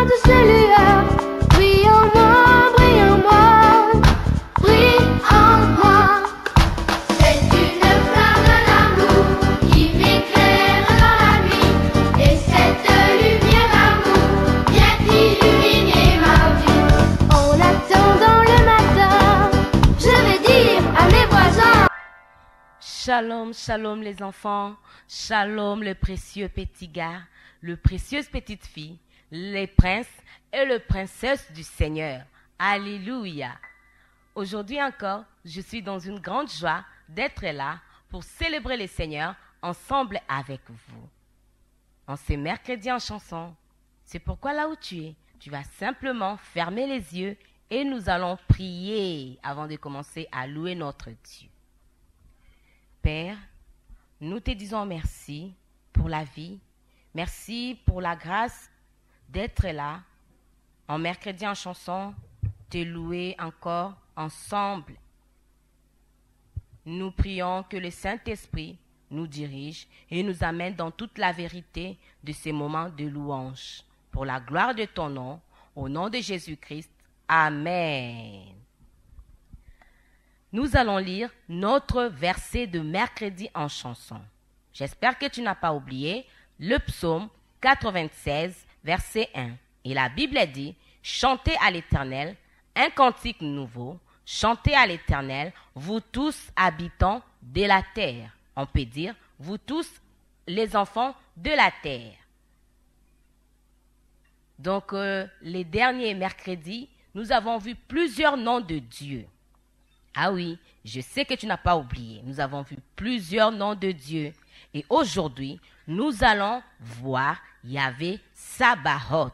toutes ces lueurs. Brille en moi, brille en moi, brille en moi. C'est une flamme d'amour qui m'éclaire dans la nuit. Et cette lumière d'amour vient illuminer ma vie. En attendant le matin, je vais dire à mes voisins. Shalom, shalom les enfants, shalom le précieux petit gars, le précieuse petite fille, les princes et les princesses du Seigneur. Alléluia. Aujourd'hui encore, je suis dans une grande joie d'être là pour célébrer le Seigneur ensemble avec vous. En ce mercredi en chanson, c'est pourquoi là où tu es, tu vas simplement fermer les yeux et nous allons prier avant de commencer à louer notre Dieu. Père, nous te disons merci pour la vie, merci pour la grâce d'être là, en mercredi en chanson, te louer encore ensemble. Nous prions que le Saint-Esprit nous dirige et nous amène dans toute la vérité de ces moments de louange. Pour la gloire de ton nom, au nom de Jésus-Christ, Amen. Nous allons lire notre verset de mercredi en chanson. J'espère que tu n'as pas oublié le psaume 96, verset 1. Et la Bible dit, chantez à l'Éternel un cantique nouveau, chantez à l'Éternel, vous tous habitants de la terre. On peut dire, vous tous les enfants de la terre. Donc, les derniers mercredis, nous avons vu plusieurs noms de Dieu. Ah oui, je sais que tu n'as pas oublié. Nous avons vu plusieurs noms de Dieu. Et aujourd'hui, nous allons voir Yahvé Sabaoth.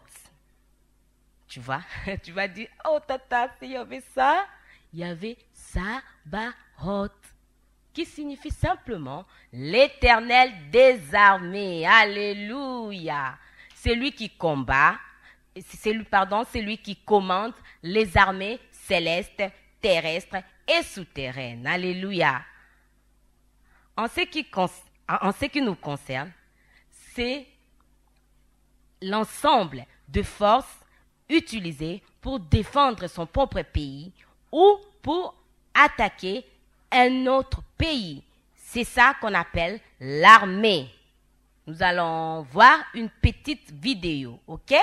Tu vois, tu vas dire, oh tata, c'est Yahvé ça. Yahvé Sabaoth, qui signifie simplement l'Éternel des armées. Alléluia. C'est lui qui combat, c'est lui qui commande les armées célestes, terrestres et souterraines. Alléluia. En ce qui nous concerne, c'est l'ensemble de forces utilisées pour défendre son propre pays ou pour attaquer un autre pays. C'est ça qu'on appelle l'armée. Nous allons voir une petite vidéo, ok?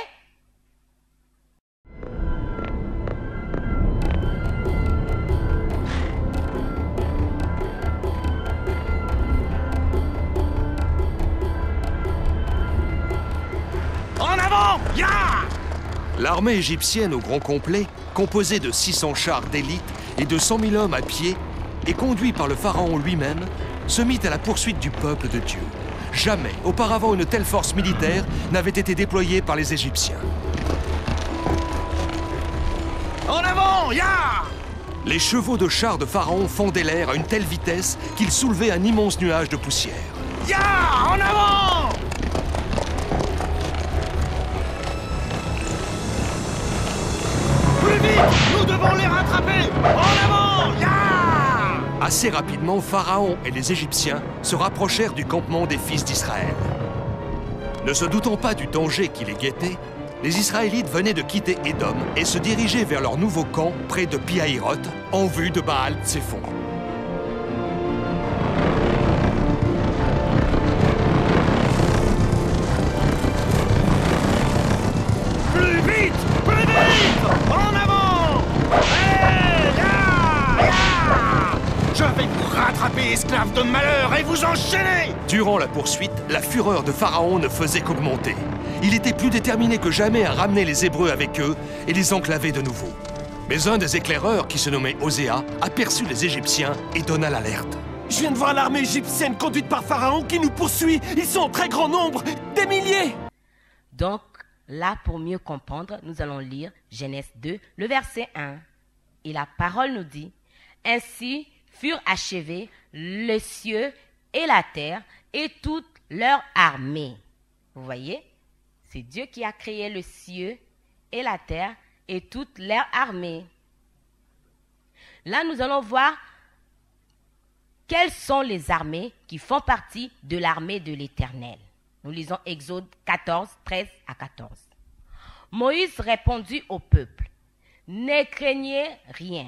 En avant! Ya! L'armée égyptienne au grand complet, composée de 600 chars d'élite et de 100 000 hommes à pied, et conduit par le pharaon lui-même, se mit à la poursuite du peuple de Dieu. Jamais auparavant une telle force militaire n'avait été déployée par les Égyptiens. En avant! Ya! Les chevaux de chars de pharaon fendaient l'air à une telle vitesse qu'ils soulevaient un immense nuage de poussière. Ya! En avant! Plus vite! Nous devons les rattraper! En avant! Ya! Assez rapidement, Pharaon et les Égyptiens se rapprochèrent du campement des fils d'Israël. Ne se doutant pas du danger qui les guettait, les Israélites venaient de quitter Édom et se dirigeaient vers leur nouveau camp près de Pi-Hahiroth, en vue de Baal-Tséphon. Plus vite! Plus vite! En avant! Hé! Ya! Ya! Je vais vous rattraper, esclaves de malheur, et vous enchaîner! Durant la poursuite, la fureur de Pharaon ne faisait qu'augmenter. Il était plus déterminé que jamais à ramener les Hébreux avec eux et les enclaver de nouveau. Mais un des éclaireurs, qui se nommait Oséa, aperçut les Égyptiens et donna l'alerte. Je viens de voir l'armée égyptienne conduite par Pharaon qui nous poursuit. Ils sont en très grand nombre, des milliers. Donc, là, pour mieux comprendre, nous allons lire Genèse 2, le verset 1. Et la parole nous dit, « Ainsi furent achevés les cieux et la terre et toute leur armée. » Vous voyez? C'est Dieu qui a créé le ciel et la terre et toute leur armée. Là, nous allons voir quelles sont les armées qui font partie de l'armée de l'Éternel. Nous lisons Exode 14, 13 à 14. Moïse répondit au peuple, « Ne craignez rien,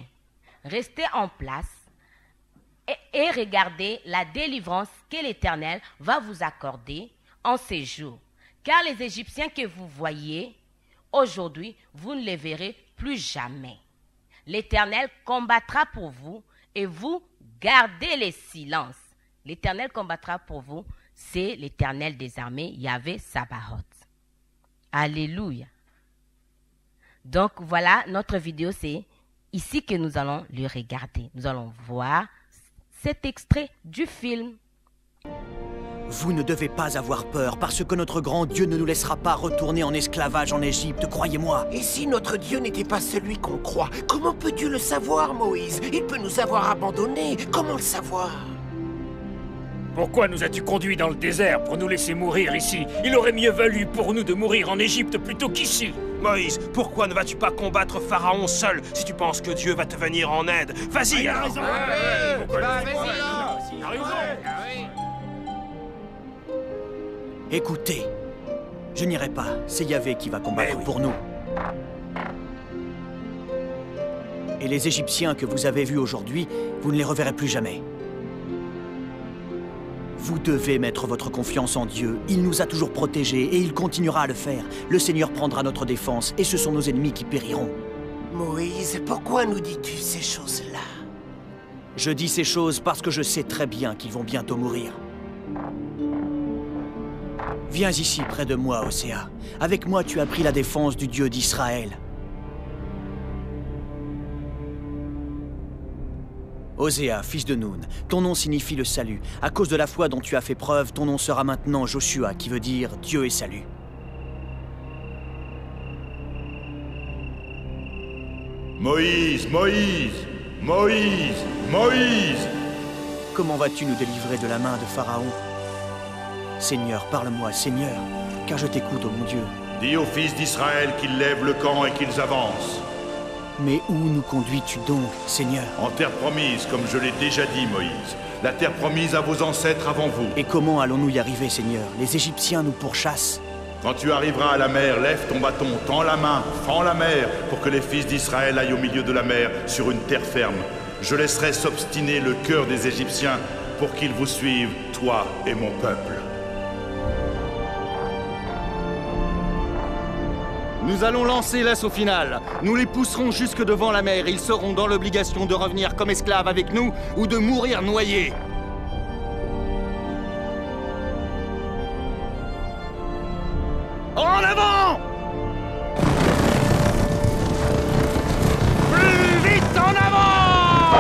restez en place et regardez la délivrance que l'Éternel va vous accorder en ces jours. Car les Égyptiens que vous voyez aujourd'hui, vous ne les verrez plus jamais. L'Éternel combattra pour vous et vous gardez le silence. » L'Éternel combattra pour vous, c'est l'Éternel des armées, Yahvé Sabaoth. Alléluia. Donc voilà, notre vidéo, c'est ici que nous allons le regarder. Nous allons voir cet extrait du film. Vous ne devez pas avoir peur, parce que notre grand Dieu ne nous laissera pas retourner en esclavage en Égypte, croyez-moi. Et si notre Dieu n'était pas celui qu'on croit, comment peut Dieu le savoir, Moïse? Il peut nous avoir abandonnés, comment le savoir? Pourquoi nous as-tu conduits dans le désert pour nous laisser mourir ici? Il aurait mieux valu pour nous de mourir en Égypte plutôt qu'ici. Moïse, pourquoi ne vas-tu pas combattre Pharaon seul si tu penses que Dieu va te venir en aide? Vas-y alors. Écoutez, je n'irai pas, c'est Yahvé qui va combattre pour nous. Et les Égyptiens que vous avez vus aujourd'hui, vous ne les reverrez plus jamais. Vous devez mettre votre confiance en Dieu. Il nous a toujours protégés et il continuera à le faire. Le Seigneur prendra notre défense et ce sont nos ennemis qui périront. Moïse, pourquoi nous dis-tu ces choses-là? Je dis ces choses parce que je sais très bien qu'ils vont bientôt mourir. Viens ici près de moi, Osée. Avec moi, tu as pris la défense du Dieu d'Israël. Osée, fils de Nun, ton nom signifie le salut. À cause de la foi dont tu as fait preuve, ton nom sera maintenant Joshua, qui veut dire Dieu et salut. Moïse, Moïse, Moïse, Moïse! Comment vas-tu nous délivrer de la main de Pharaon? Seigneur, parle-moi, Seigneur, car je t'écoute, ô mon Dieu. Dis aux fils d'Israël qu'ils lèvent le camp et qu'ils avancent. Mais où nous conduis-tu donc, Seigneur? En terre promise, comme je l'ai déjà dit, Moïse. La terre promise à vos ancêtres avant vous. Et comment allons-nous y arriver, Seigneur? Les Égyptiens nous pourchassent. Quand tu arriveras à la mer, lève ton bâton, tends la main, fends la mer, pour que les fils d'Israël aillent au milieu de la mer, sur une terre ferme. Je laisserai s'obstiner le cœur des Égyptiens, pour qu'ils vous suivent, toi et mon peuple. Nous allons lancer l'assaut final. Nous les pousserons jusque devant la mer. Ils seront dans l'obligation de revenir comme esclaves avec nous ou de mourir noyés. En avant! Plus vite en avant!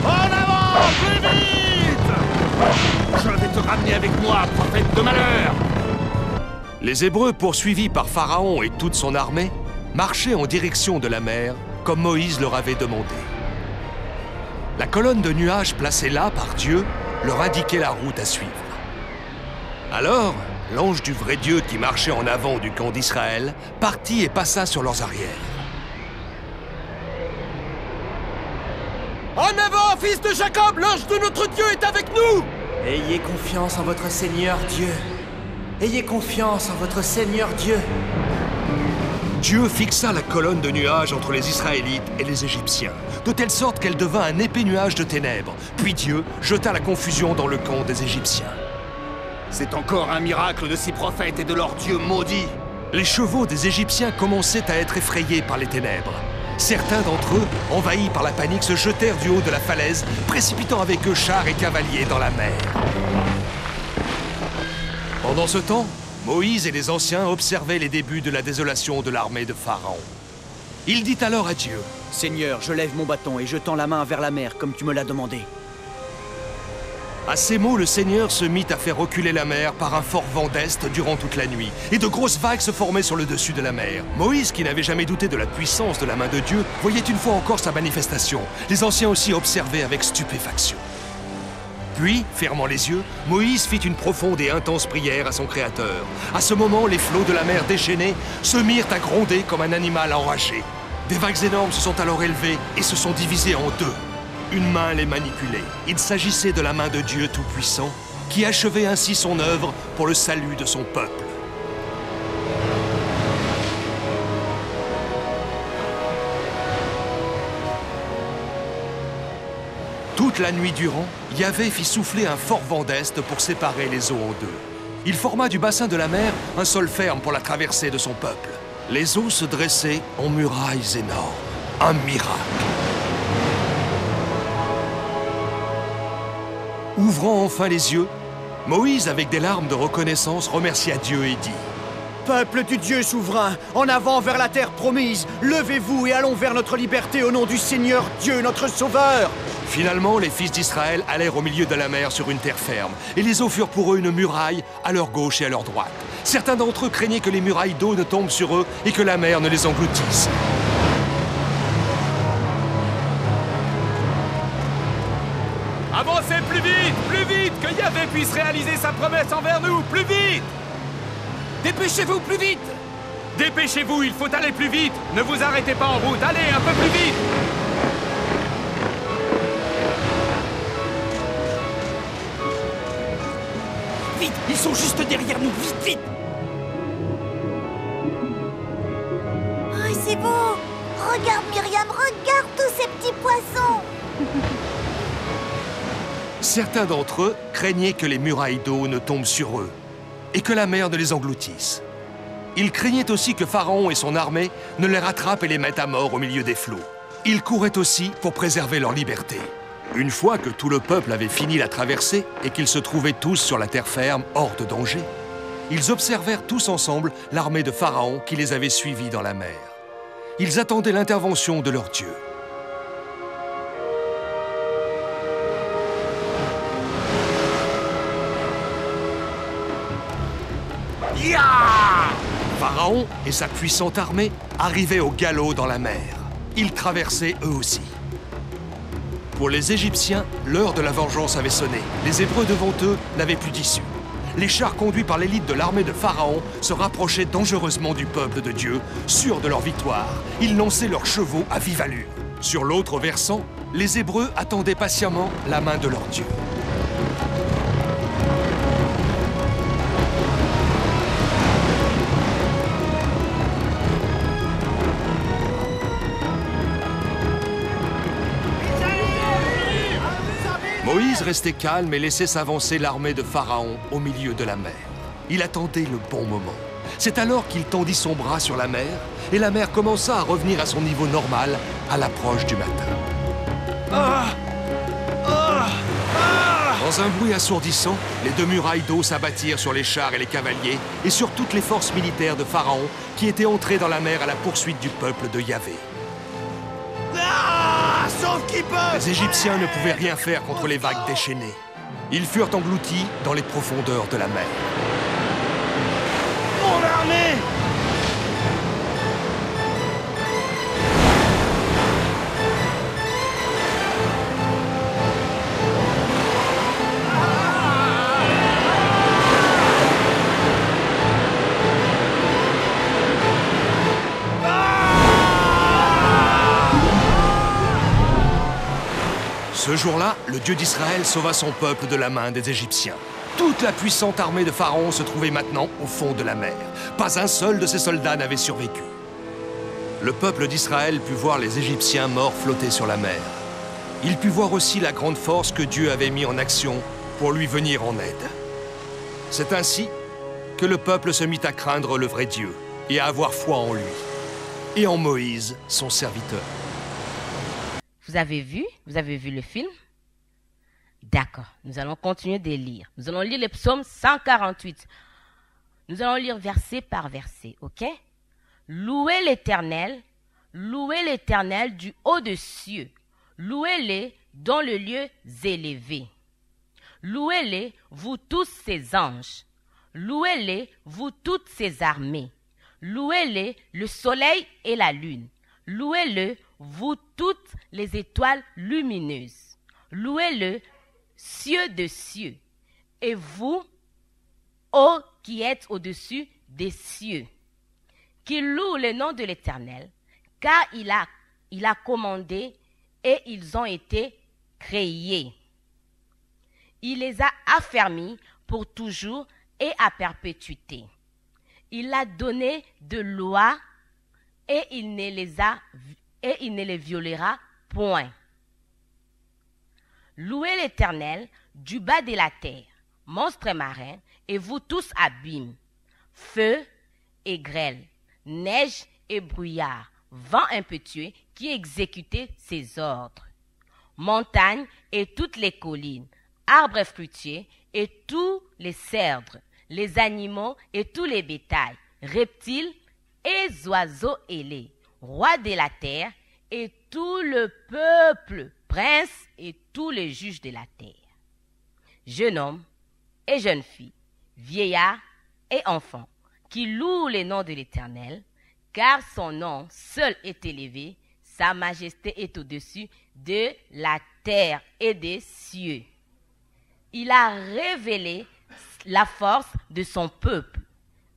En avant, plus vite! Je vais te ramener avec moi, prophète de malheur! Les Hébreux, poursuivis par Pharaon et toute son armée, marchaient en direction de la mer, comme Moïse leur avait demandé. La colonne de nuages placée là par Dieu leur indiquait la route à suivre. Alors, l'ange du vrai Dieu qui marchait en avant du camp d'Israël partit et passa sur leurs arrières. En avant, fils de Jacob, l'ange de notre Dieu est avec nous! Ayez confiance en votre Seigneur Dieu. Ayez confiance en votre Seigneur Dieu. Dieu fixa la colonne de nuages entre les Israélites et les Égyptiens, de telle sorte qu'elle devint un épais nuage de ténèbres. Puis Dieu jeta la confusion dans le camp des Égyptiens. C'est encore un miracle de ces prophètes et de leur Dieu maudit. Les chevaux des Égyptiens commençaient à être effrayés par les ténèbres. Certains d'entre eux, envahis par la panique, se jetèrent du haut de la falaise, précipitant avec eux chars et cavaliers dans la mer. Pendant ce temps, Moïse et les anciens observaient les débuts de la désolation de l'armée de Pharaon. Il dit alors à Dieu, « Seigneur, je lève mon bâton et je tends la main vers la mer, comme tu me l'as demandé. » À ces mots, le Seigneur se mit à faire reculer la mer par un fort vent d'est durant toute la nuit, et de grosses vagues se formaient sur le dessus de la mer. Moïse, qui n'avait jamais douté de la puissance de la main de Dieu, voyait une fois encore sa manifestation. Les anciens aussi observaient avec stupéfaction. Puis, fermant les yeux, Moïse fit une profonde et intense prière à son Créateur. À ce moment, les flots de la mer déchaînés se mirent à gronder comme un animal enragé. Des vagues énormes se sont alors élevées et se sont divisées en deux. Une main les manipulait. Il s'agissait de la main de Dieu Tout-Puissant, qui achevait ainsi son œuvre pour le salut de son peuple. Toute la nuit durant, Yahvé fit souffler un fort vent d'est pour séparer les eaux en deux. Il forma du bassin de la mer un sol ferme pour la traversée de son peuple. Les eaux se dressaient en murailles énormes. Un miracle. Ouvrant enfin les yeux, Moïse, avec des larmes de reconnaissance, remercia Dieu et dit: Peuple du Dieu souverain, en avant vers la terre promise, levez-vous et allons vers notre liberté au nom du Seigneur Dieu, notre Sauveur. Finalement, les fils d'Israël allèrent au milieu de la mer sur une terre ferme, et les eaux furent pour eux une muraille à leur gauche et à leur droite. Certains d'entre eux craignaient que les murailles d'eau ne tombent sur eux et que la mer ne les engloutisse. Avancez plus vite, que Yahvé puisse réaliser sa promesse envers nous, plus vite! Dépêchez-vous, plus vite! Dépêchez-vous, il faut aller plus vite! Ne vous arrêtez pas en route, allez, un peu plus vite! Vite, ils sont juste derrière nous, vite, vite! Oh, c'est beau! Regarde, Myriam, regarde tous ces petits poissons! Certains d'entre eux craignaient que les murailles d'eau ne tombent sur eux et que la mer ne les engloutisse. Ils craignaient aussi que Pharaon et son armée ne les rattrapent et les mettent à mort au milieu des flots. Ils couraient aussi pour préserver leur liberté. Une fois que tout le peuple avait fini la traversée et qu'ils se trouvaient tous sur la terre ferme, hors de danger, ils observèrent tous ensemble l'armée de Pharaon qui les avait suivis dans la mer. Ils attendaient l'intervention de leur Dieu. Pharaon et sa puissante armée arrivaient au galop dans la mer. Ils traversaient eux aussi. Pour les Égyptiens, l'heure de la vengeance avait sonné. Les Hébreux devant eux n'avaient plus d'issue. Les chars conduits par l'élite de l'armée de Pharaon se rapprochaient dangereusement du peuple de Dieu, sûrs de leur victoire. Ils lançaient leurs chevaux à vive allure. Sur l'autre versant, les Hébreux attendaient patiemment la main de leur Dieu. Moïse restait calme et laissait s'avancer l'armée de Pharaon au milieu de la mer. Il attendait le bon moment. C'est alors qu'il tendit son bras sur la mer, et la mer commença à revenir à son niveau normal à l'approche du matin. Dans un bruit assourdissant, les deux murailles d'eau s'abattirent sur les chars et les cavaliers, et sur toutes les forces militaires de Pharaon qui étaient entrées dans la mer à la poursuite du peuple de Yahvé. Les Égyptiens ne pouvaient rien faire contre les vagues déchaînées. Ils furent engloutis dans les profondeurs de la mer. Mon armée! Ce jour-là, le Dieu d'Israël sauva son peuple de la main des Égyptiens. Toute la puissante armée de Pharaon se trouvait maintenant au fond de la mer. Pas un seul de ses soldats n'avait survécu. Le peuple d'Israël put voir les Égyptiens morts flotter sur la mer. Il put voir aussi la grande force que Dieu avait mis en action pour lui venir en aide. C'est ainsi que le peuple se mit à craindre le vrai Dieu et à avoir foi en lui et en Moïse, son serviteur. Vous avez vu le film? D'accord, nous allons continuer de lire. Nous allons lire le psaume 148. Nous allons lire verset par verset, ok? Louez l'Éternel du haut des cieux. Louez-le dans le lieu élevé. Louez-le, vous tous ses anges. Louez-le, vous toutes ses armées. Louez-le, le soleil et la lune. Louez-le, vous toutes les étoiles lumineuses. Louez-le, cieux de cieux. Et vous, ô qui êtes au-dessus des cieux, qui louent le nom de l'Éternel, car il a commandé et ils ont été créés. Il les a affermis pour toujours et à perpétuité. Il a donné de lois et il ne les violera point. Louez l'Éternel du bas de la terre, monstres marins, et vous tous abîmes, feu et grêle, neige et brouillard, vent impétueux qui exécutait ses ordres. Montagnes et toutes les collines, arbres fruitiers et tous les cèdres, les animaux et tous les bétails, reptiles et oiseaux ailés, rois de la terre et tout le peuple, princes et tous les juges de la terre. Jeune homme et jeune fille, vieillard et enfant, qui louent le nom de l'Éternel, car son nom seul est élevé, sa majesté est au-dessus de la terre et des cieux. Il a révélé la force de son peuple,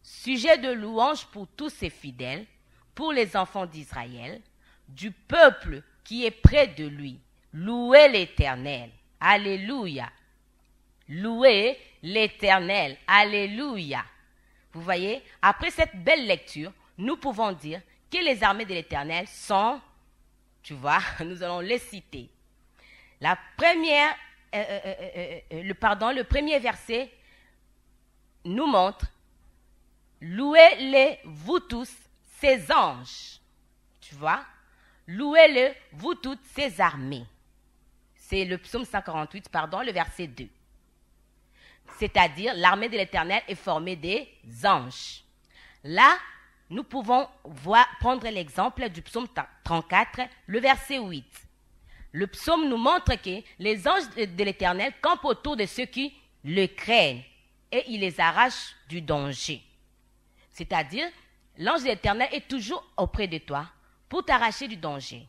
sujet de louange pour tous ses fidèles, pour les enfants d'Israël, du peuple qui est près de lui. Louez l'Éternel. Alléluia. Louez l'Éternel. Alléluia. Vous voyez, après cette belle lecture, nous pouvons dire que les armées de l'Éternel sont, tu vois, nous allons les citer. Le premier verset nous montre, louez-les vous tous, ces anges. Tu vois, louez-le vous toutes, ces armées. C'est le psaume 148, le verset 2. C'est-à-dire, l'armée de l'Éternel est formée des anges. Là, nous pouvons prendre l'exemple du psaume 34, le verset 8. Le psaume nous montre que les anges de l'Éternel campent autour de ceux qui le craignent et il les arrache du danger. C'est-à-dire, l'ange de l'Éternel est toujours auprès de toi pour t'arracher du danger.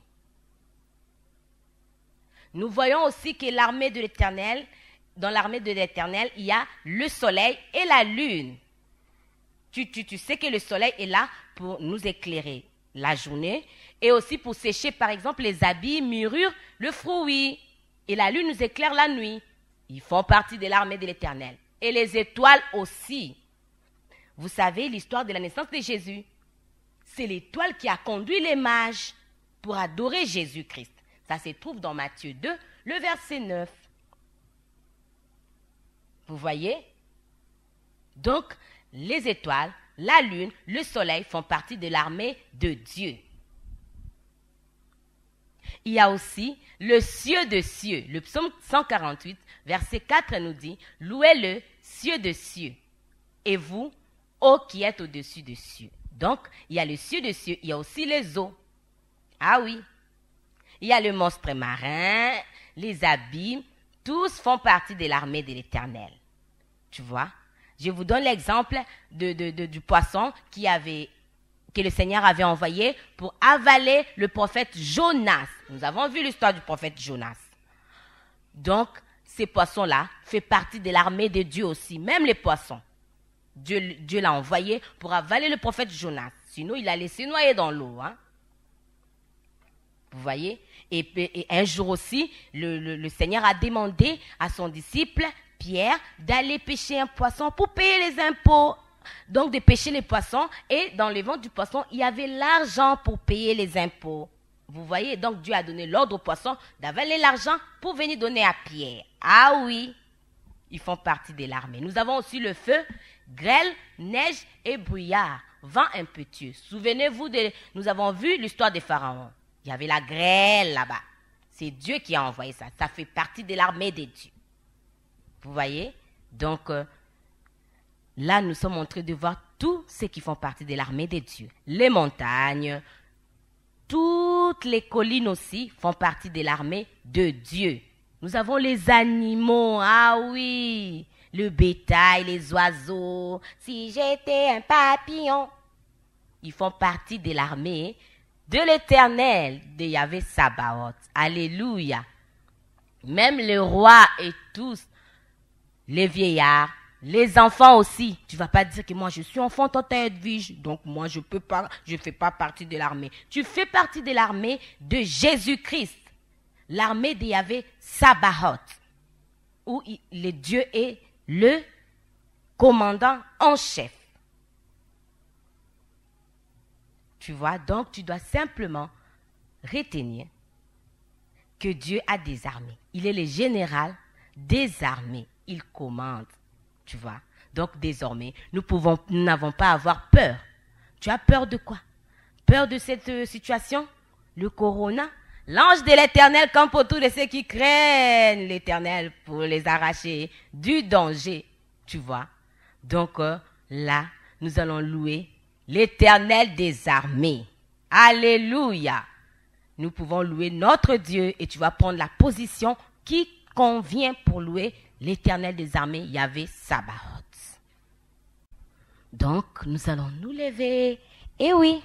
Nous voyons aussi que dans l'armée de l'Éternel, il y a le soleil et la lune. Tu sais que le soleil est là pour nous éclairer la journée et aussi pour sécher, par exemple, les habits, mûrir le fruit. Et la lune nous éclaire la nuit. Ils font partie de l'armée de l'Éternel. Et les étoiles aussi. Vous savez l'histoire de la naissance de Jésus. C'est l'étoile qui a conduit les mages pour adorer Jésus-Christ. Ça se trouve dans Matthieu 2, le verset 9. Vous voyez? Donc, les étoiles, la lune, le soleil font partie de l'armée de Dieu. Il y a aussi le cieux de cieux. Le psaume 148, verset 4 nous dit, « Louez-le, cieux de cieux, et vous, ô qui êtes au-dessus des cieux. » Donc, il y a le cieux de cieux, il y a aussi les eaux. Ah oui. Il y a le monstre marin, les abîmes, tous font partie de l'armée de l'Éternel. Tu vois? Je vous donne l'exemple du poisson que le Seigneur avait envoyé pour avaler le prophète Jonas. Nous avons vu l'histoire du prophète Jonas. Donc, ces poissons-là font partie de l'armée de Dieu aussi, même les poissons. Dieu l'a envoyé pour avaler le prophète Jonas. Sinon, il l'a laissé noyer dans l'eau. Hein? Vous voyez? Et un jour aussi, le Seigneur a demandé à son disciple, Pierre, d'aller pêcher un poisson pour payer les impôts. Donc, de pêcher les poissons. Et dans le ventre du poisson, il y avait l'argent pour payer les impôts. Vous voyez? Donc, Dieu a donné l'ordre au poisson d'avaler l'argent pour venir donner à Pierre. Ah oui, ils font partie de l'armée. Nous avons aussi le feu, grêle, neige et brouillard, vent impétueux. Souvenez-vous, nous avons vu l'histoire des pharaons. Il y avait la grêle là-bas. C'est Dieu qui a envoyé ça. Ça fait partie de l'armée des dieux. Vous voyez? Donc, là, nous sommes en train de voir tous ceux qui font partie de l'armée des dieux. Les montagnes, toutes les collines aussi font partie de l'armée de Dieu. Nous avons les animaux, ah oui, le bétail, les oiseaux. Si j'étais un papillon, ils font partie de l'armée de l'Éternel, de Yahvé Sabaoth. Alléluia. Même les rois et tous, les vieillards, les enfants aussi. Tu ne vas pas dire que moi je suis enfant dans ta Edwige, donc moi je ne fais pas partie de l'armée. Tu fais partie de l'armée de Jésus-Christ, l'armée de Yahvé Sabaoth, où le Dieu est le commandant en chef. Tu vois, donc tu dois simplement retenir que Dieu a des armées. Il est le général des armées. Il commande, tu vois. Donc désormais, nous n'avons pas à avoir peur. Tu as peur de quoi? Peur de cette situation? Le corona? L'ange de l'Éternel campe autour de ceux qui craignent l'Éternel pour les arracher du danger, tu vois. Donc là, nous allons louer l'Éternel des armées. Alléluia. Nous pouvons louer notre Dieu et tu vas prendre la position qui convient pour louer l'Éternel des armées, Yahvé Sabaoth. Donc, nous allons nous lever. Et oui.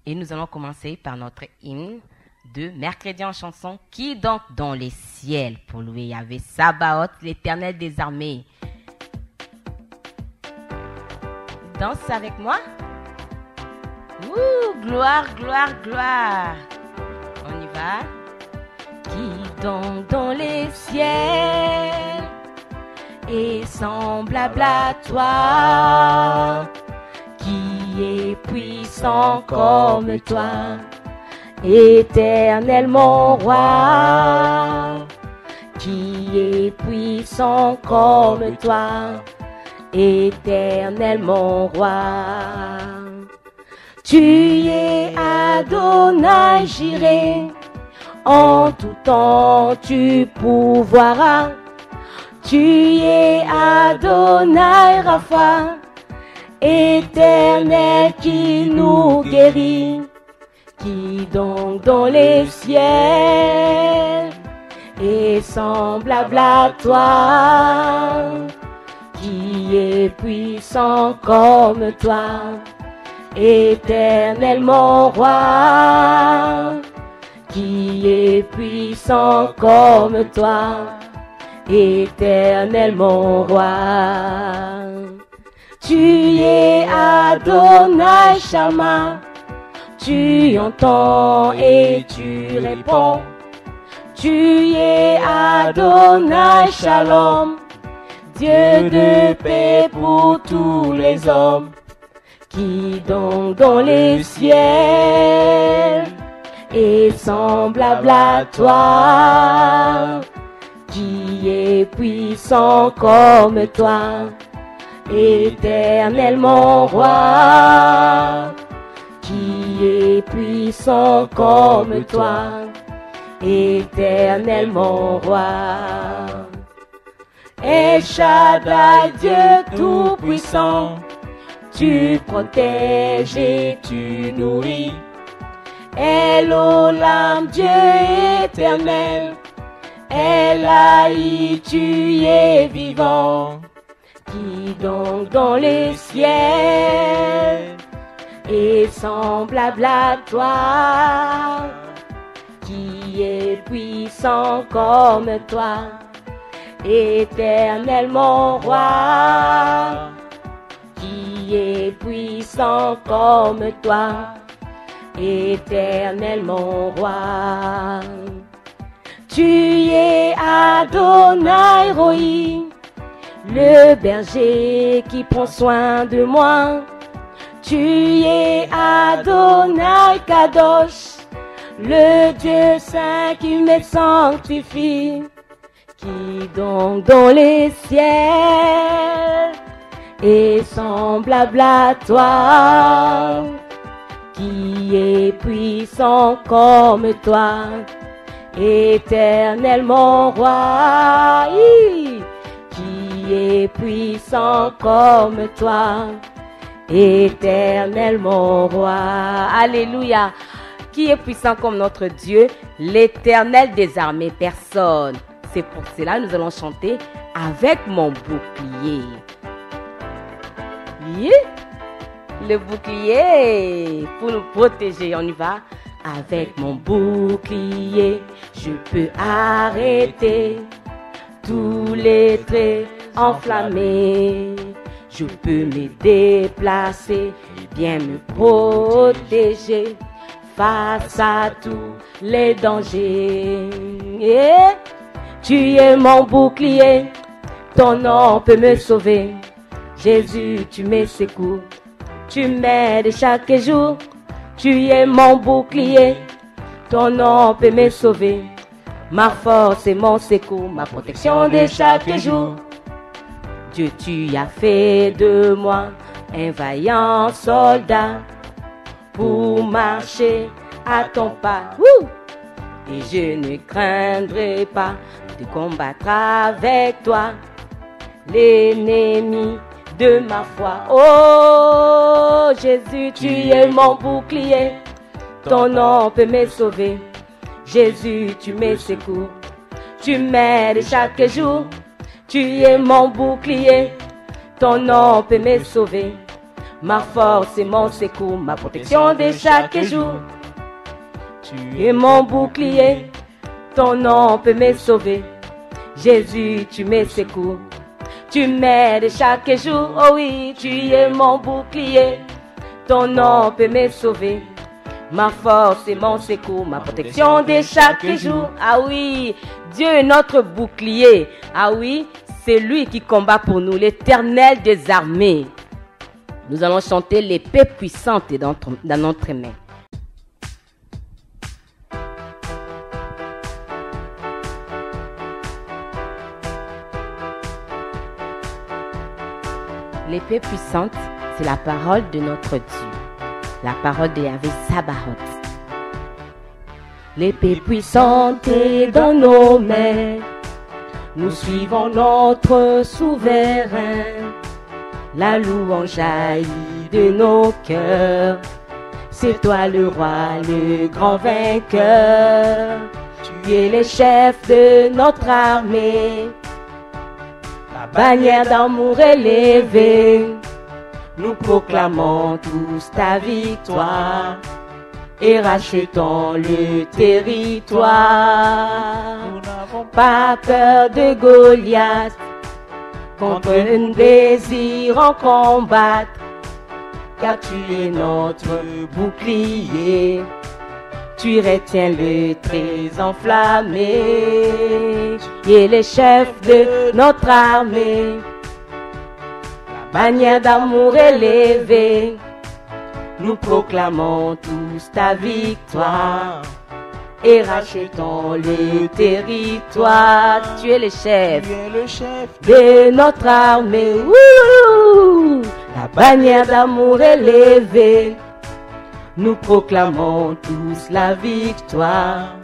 Et nous allons commencer par notre hymne de mercredi en chanson. Qui donc dans les ciels pour louer Yahvé Sabaoth, l'Éternel des armées. Danse avec moi. Ouh, gloire, gloire, gloire. On y va. Qui donc dans les ciels est semblable à toi, qui est puissant comme toi, éternel mon roi, qui est puissant comme toi, éternel mon roi. Tu es Adonai Jireh, en tout temps tu pourvoiras. Tu es Adonai Rapha, éternel qui nous guérit. Qui donc dans les ciels est semblable à toi, qui est puissant comme toi, éternel mon roi, qui est puissant comme toi, éternel mon roi. Tu es Adonai Shama, tu entends et tu réponds. Tu es Adonai Shalom, Dieu de paix pour tous les hommes. Qui donc dans les ciels est semblable à toi, qui est puissant comme toi, éternel mon roi, qui est puissant comme toi, éternel mon roi. El Shaddai, Dieu tout-puissant, tu protèges et tu nourris. El Olam, Dieu éternel, Elaï, tu es vivant. Qui donc dans les ciels est semblable à toi, qui est puissant comme toi, éternel mon roi, qui est puissant comme toi, éternel mon roi. Tu es Adonai Rohi, le berger qui prend soin de moi. Tu es Adonai Kadosh, le Dieu saint qui me sanctifie. Qui donc dans les ciels est semblable à toi, qui est puissant comme toi, éternel mon roi, qui est puissant comme toi, éternel mon roi. Alléluia. Qui est puissant comme notre Dieu, l'Éternel des armées, personne. C'est pour cela que nous allons chanter avec mon bouclier. Yeah. Le bouclier pour nous protéger, on y va. Avec mon bouclier, je peux arrêter tous les traits enflammés. Je peux me déplacer et bien me protéger face à tous les dangers. Yeah. Tu es mon bouclier, ton nom peut me sauver. Jésus, tu me secours, tu m'aides chaque jour. Tu es mon bouclier, ton nom peut me sauver. Ma force et mon secours, ma protection de chaque jour. Dieu, tu as fait de moi un vaillant soldat pour marcher à ton pas. Wouh! Et je ne craindrai pas de combattre avec toi l'ennemi de ma foi. Oh Jésus, tu es mon bouclier, ton nom peut me sauver. Jésus, tu me secours, tu m'aides chaque jour. Tu es mon bouclier, ton nom peut me sauver. Ma force et mon secours, ma protection de chaque jour. Tu es mon bouclier, ton nom peut me sauver. Jésus, tu me secours, tu m'aides chaque jour. Oh oui, tu es mon bouclier, ton nom peut me sauver. Ma force et mon secours, ma protection de chaque jour. Ah oui, Dieu est notre bouclier. Ah oui, c'est lui qui combat pour nous, l'Éternel des armées. Nous allons chanter l'épée puissante dans notre main. L'épée puissante, c'est la parole de notre Dieu. La parole de Yahvé Sabaoth. L'épée puissante est dans nos mains. Nous suivons notre souverain. La louange jaillit de nos cœurs. C'est toi le roi, le grand vainqueur. Tu es le chef de notre armée. La bannière d'amour élevée. Nous proclamons tous ta victoire et rachetons le territoire. Nous n'avons pas peur de Goliath, contre un désir en combattre, car tu es notre bouclier. Tu retiens le très enflammé, tu es le chef de notre armée. Bannière d'amour élevée, nous proclamons tous ta victoire et rachetons le territoire. Tu es le chef de notre armée. Ouh! La bannière d'amour élevée, nous proclamons tous la victoire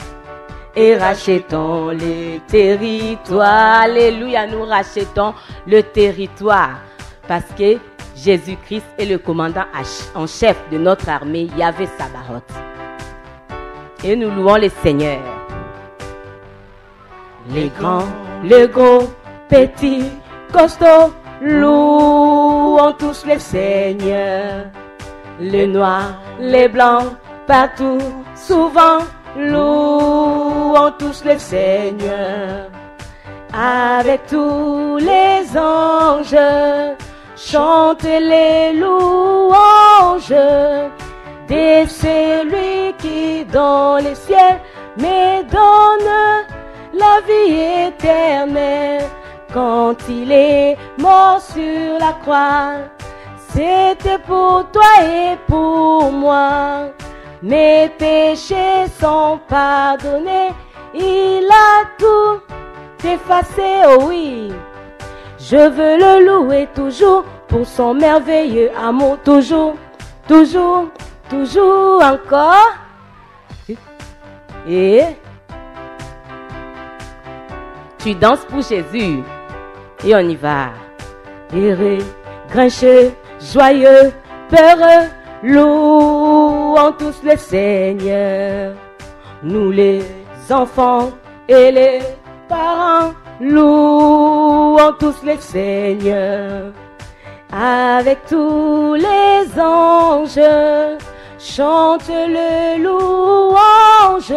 et rachetons le territoire. Alléluia, nous rachetons le territoire. Parce que Jésus-Christ est le commandant en chef de notre armée, Yahvé Sabaoth. Et nous louons le Seigneur. Les grands, les gros, petits, costauds, louons tous le Seigneur. Les noirs, les blancs, partout, souvent, louons tous le Seigneur. Avec tous les anges, chante les louanges de celui qui dans les ciels me donne la vie éternelle. Quand il est mort sur la croix, c'était pour toi et pour moi. Mes péchés sont pardonnés, il a tout effacé, oh oui. Je veux le louer toujours pour son merveilleux amour. Toujours, toujours, toujours encore. Et tu danses pour Jésus. Et on y va. Heureux, grincheux, joyeux, peureux, louons tous le Seigneur. Nous les enfants et les parents, louons tous le Seigneur. Avec tous les anges, chante le louange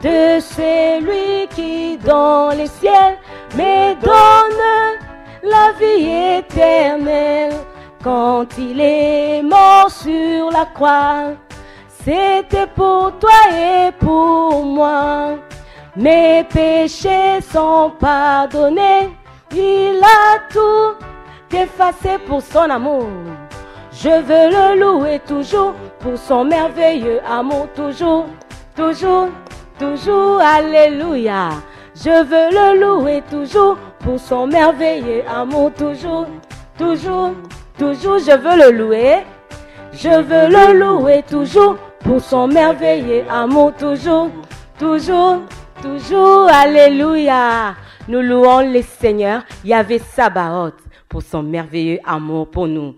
de celui qui dans les ciels me donne la vie éternelle. Quand il est mort sur la croix, c'était pour toi et pour moi. Mes péchés sont pardonnés, il a tout effacé pour son amour. Je veux le louer toujours pour son merveilleux amour. Toujours, toujours, toujours, alléluia. Je veux le louer toujours pour son merveilleux amour, toujours, toujours, toujours, je veux le louer. Je veux le louer toujours pour son merveilleux amour, toujours, toujours, toujours, alléluia. Nous louons le Seigneur, Yahvé Sabaoth, pour son merveilleux amour pour nous.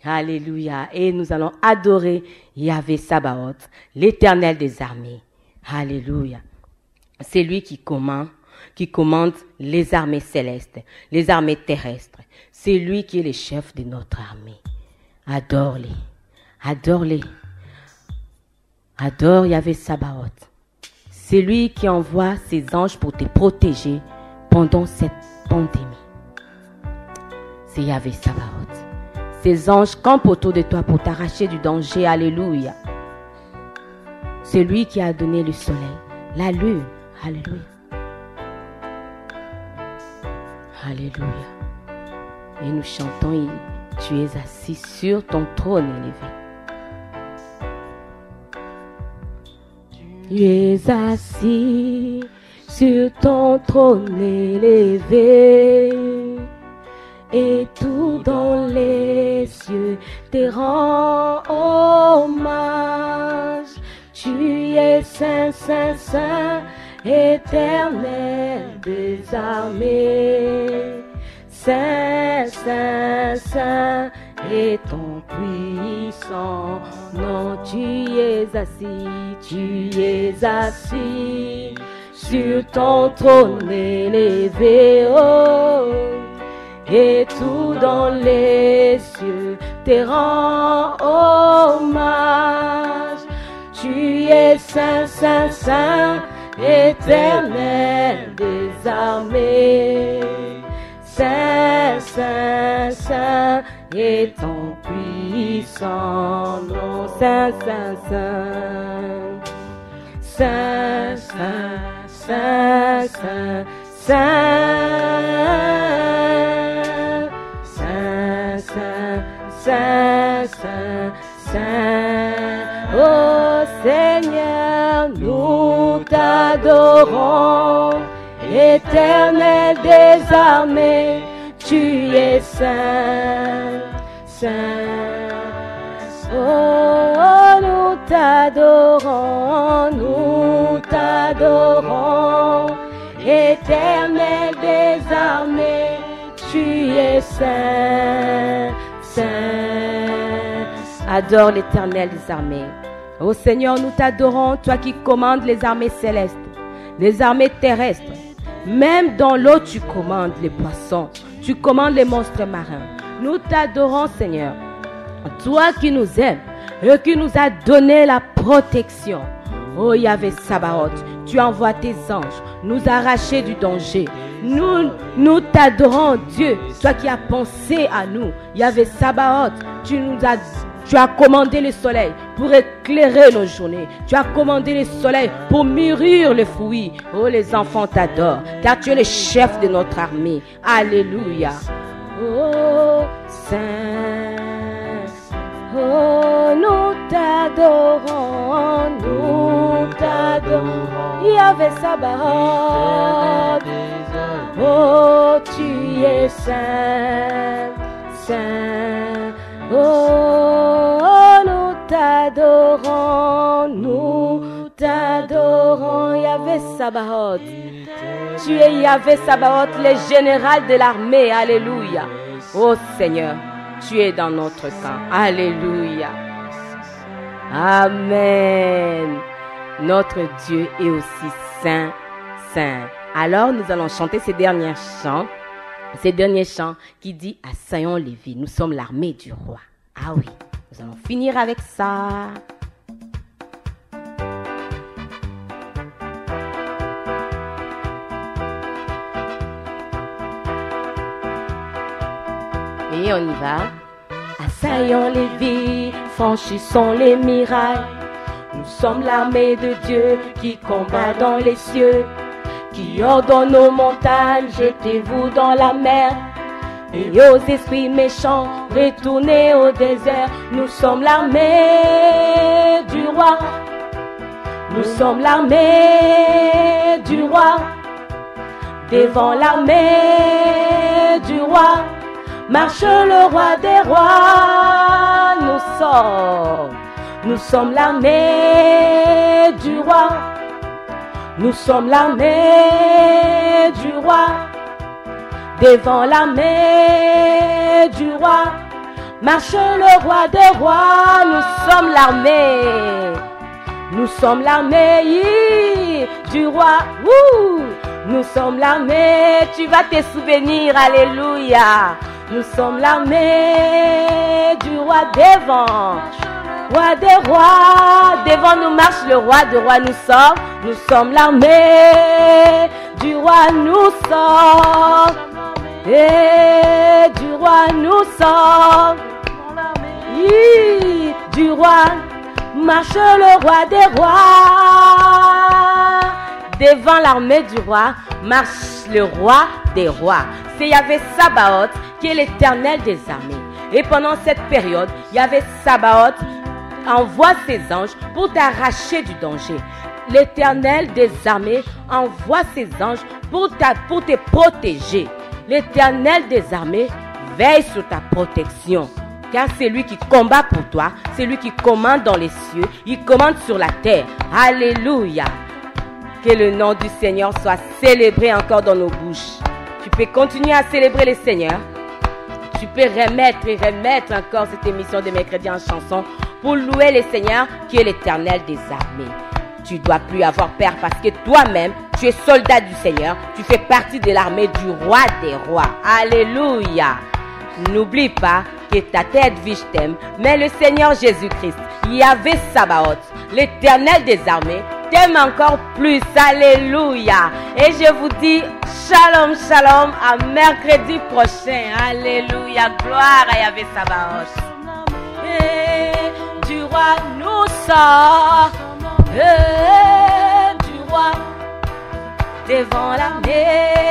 Alléluia. Et nous allons adorer Yahvé Sabaoth, l'Éternel des armées. Alléluia. C'est lui qui commande les armées célestes, les armées terrestres. C'est lui qui est le chef de notre armée. Adore-les. Adore-les. Adore Yahvé Sabaoth. C'est lui qui envoie ses anges pour te protéger pendant cette pandémie. C'est Yahvé Sabaoth. Ces anges campent autour de toi pour t'arracher du danger. Alléluia. C'est lui qui a donné le soleil, la lune. Alléluia. Alléluia. Et nous chantons, tu es assis sur ton trône élevé. Tu es assis sur ton trône élevé, et tout dans les cieux te rend hommage. Tu es saint, saint, saint, éternel des armées. Saint, saint, saint est ton puissant nom. Tu es assis sur ton trône élevé, oh, et tout dans les cieux te rend hommage. Tu es saint, saint, saint, éternel des armées. Saint, saint, saint est ton puissant nom. Saint, saint, saint. Saint, saint, saint, saint, saint. Saint, saint, saint, saint, saint. Oh Seigneur, nous t'adorons. Éternel des armées, tu es saint, saint. Oh, nous t'adorons, Éternel des armées, tu es saint, saint. Adore l'Éternel des armées. Ô Seigneur, nous t'adorons, toi qui commandes les armées célestes, les armées terrestres. Même dans l'eau, tu commandes les poissons, tu commandes les monstres marins. Nous t'adorons, Seigneur. Toi qui nous aimes et qui nous as donné la protection. Oh Yahvé Sabaoth, tu envoies tes anges nous arracher du danger. Nous t'adorons, Dieu, toi qui as pensé à nous. Yahvé Sabaoth, tu as commandé le soleil pour éclairer nos journées. Tu as commandé le soleil pour mûrir les fruits. Oh, les enfants t'adorent, car tu es le chef de notre armée. Alléluia. Oh, Saint. Oh, nous t'adorons, Yahvé Sabaoth. Oh, tu es saint, saint. Oh, nous t'adorons, Yahvé Sabaoth. Tu es Yahvé Sabaoth, le général de l'armée. Alléluia. Oh Seigneur, tu es dans notre camp. Alléluia. Amen. Notre Dieu est aussi saint, saint. Alors nous allons chanter ces derniers chants qui dit à Sion-Lévi, nous sommes l'armée du roi. Ah oui, nous allons finir avec ça. Et on y va. À Sion-Lévi, franchissons les murailles. Nous sommes l'armée de Dieu qui combat dans les cieux, qui ordonne aux montagnes, jetez-vous dans la mer. Et aux esprits méchants, retournez au désert. Nous sommes l'armée du roi. Nous sommes l'armée du roi. Devant l'armée du roi, marche le roi des rois. Nous sommes l'armée du roi. Nous sommes l'armée du roi. Devant l'armée du roi, marche le roi des rois. Nous sommes l'armée. Nous sommes l'armée du roi. Nous sommes l'armée. Tu vas te souvenir. Alléluia. Nous sommes l'armée du roi devant. Roi des rois. Devant nous marche le roi des rois. Nous sommes l'armée du roi. Nous sommes. Et du roi nous sommes. Du roi marche le roi des rois. Devant l'armée du roi marche le roi des rois. C'est Yahvé Sabaoth qui est l'Éternel des armées. Et pendant cette période, Yahvé Sabaoth envoie ses anges pour t'arracher du danger. L'Éternel des armées envoie ses anges pour te protéger. L'Éternel des armées veille sur ta protection. Car c'est lui qui combat pour toi. C'est lui qui commande dans les cieux. Il commande sur la terre. Alléluia. Que le nom du Seigneur soit célébré encore dans nos bouches. Tu peux continuer à célébrer le Seigneur. Tu peux remettre et remettre encore cette émission de mercredi en chanson pour louer le Seigneur qui est l'Éternel des armées. Tu ne dois plus avoir peur parce que toi-même, tu es soldat du Seigneur. Tu fais partie de l'armée du roi des rois. Alléluia. N'oublie pas que ta tête vie t'aime, mais le Seigneur Jésus-Christ, Yahvé Sabaoth, l'Éternel des armées, t'aime encore plus. Alléluia. Et je vous dis shalom, shalom, à mercredi prochain. Alléluia. Gloire à Yahvé Sabaoth. Et du roi nous sommes. Du roi devant l'armée